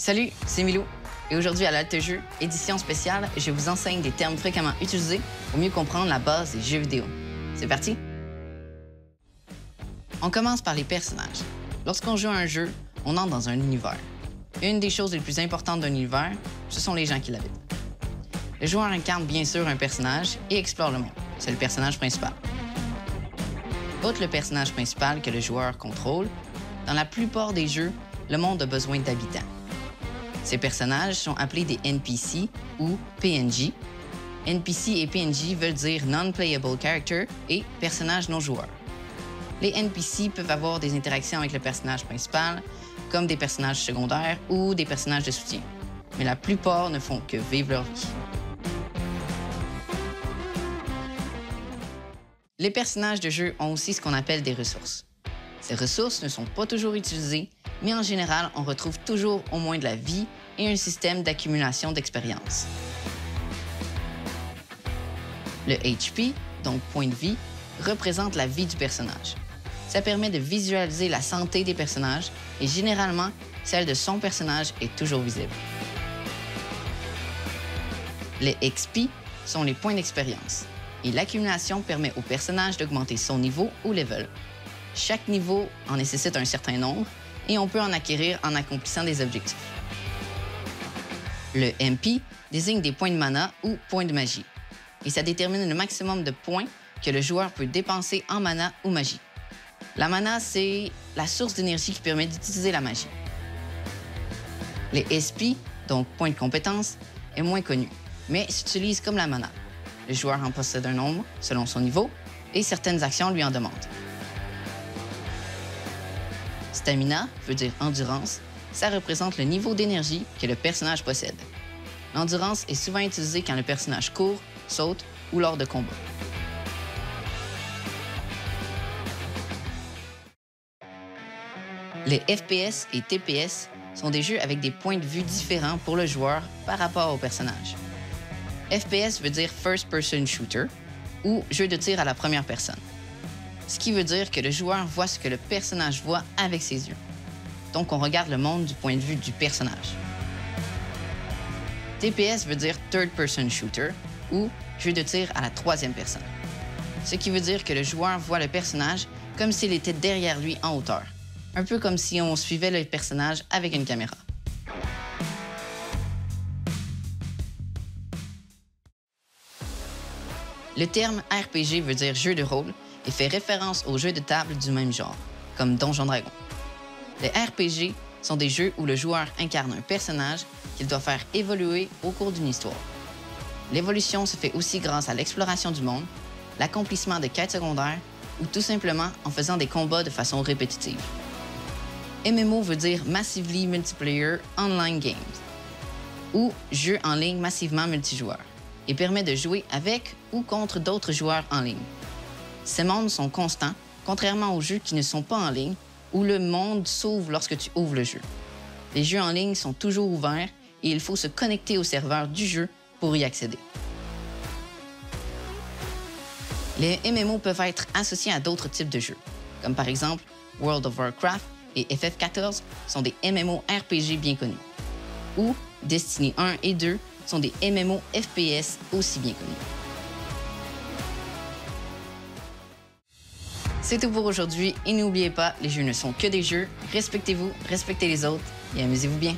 Salut, c'est Milou. Et aujourd'hui à l'Altejeu, édition spéciale, je vous enseigne des termes fréquemment utilisés pour mieux comprendre la base des jeux vidéo. C'est parti? On commence par les personnages. Lorsqu'on joue à un jeu, on entre dans un univers. Une des choses les plus importantes d'un univers, ce sont les gens qui l'habitent. Le joueur incarne bien sûr un personnage et explore le monde. C'est le personnage principal. Outre le personnage principal que le joueur contrôle, dans la plupart des jeux, le monde a besoin d'habitants. Ces personnages sont appelés des NPC ou PNJ. NPC et PNJ veulent dire Non-Playable Character et personnages non joueurs. Les NPC peuvent avoir des interactions avec le personnage principal, comme des personnages secondaires ou des personnages de soutien. Mais la plupart ne font que vivre leur vie. Les personnages de jeu ont aussi ce qu'on appelle des ressources. Ces ressources ne sont pas toujours utilisées, mais en général, on retrouve toujours au moins de la vie et un système d'accumulation d'expérience. Le HP, donc point de vie, représente la vie du personnage. Ça permet de visualiser la santé des personnages et généralement, celle de son personnage est toujours visible. Les XP sont les points d'expérience et l'accumulation permet au personnage d'augmenter son niveau ou level. Chaque niveau en nécessite un certain nombre et on peut en acquérir en accomplissant des objectifs. Le MP désigne des points de mana ou points de magie et ça détermine le maximum de points que le joueur peut dépenser en mana ou magie. La mana, c'est la source d'énergie qui permet d'utiliser la magie. Les SP, donc points de compétence, est moins connu, mais s'utilise comme la mana. Le joueur en possède un nombre selon son niveau et certaines actions lui en demandent. Stamina veut dire endurance, ça représente le niveau d'énergie que le personnage possède. L'endurance est souvent utilisée quand le personnage court, saute ou lors de combats. Les FPS et TPS sont des jeux avec des points de vue différents pour le joueur par rapport au personnage. FPS veut dire First Person Shooter ou jeu de tir à la première personne. Ce qui veut dire que le joueur voit ce que le personnage voit avec ses yeux. Donc, on regarde le monde du point de vue du personnage. TPS veut dire Third Person Shooter ou jeu de tir à la troisième personne. Ce qui veut dire que le joueur voit le personnage comme s'il était derrière lui en hauteur. Un peu comme si on suivait le personnage avec une caméra. Le terme RPG veut dire jeu de rôle et fait référence aux jeux de table du même genre, comme Donjon Dragon. Les RPG sont des jeux où le joueur incarne un personnage qu'il doit faire évoluer au cours d'une histoire. L'évolution se fait aussi grâce à l'exploration du monde, l'accomplissement de quêtes secondaires ou tout simplement en faisant des combats de façon répétitive. MMO veut dire Massively Multiplayer Online Games ou jeu en ligne massivement multijoueur et permet de jouer avec ou contre d'autres joueurs en ligne. Ces mondes sont constants, contrairement aux jeux qui ne sont pas en ligne, où le monde s'ouvre lorsque tu ouvres le jeu. Les jeux en ligne sont toujours ouverts et il faut se connecter au serveur du jeu pour y accéder. Les MMO peuvent être associés à d'autres types de jeux, comme par exemple World of Warcraft et FF14 sont des MMO RPG bien connus, ou Destiny 1 et 2 sont des MMO FPS aussi bien connus. C'est tout pour aujourd'hui et n'oubliez pas, les jeux ne sont que des jeux. Respectez-vous, respectez les autres et amusez-vous bien.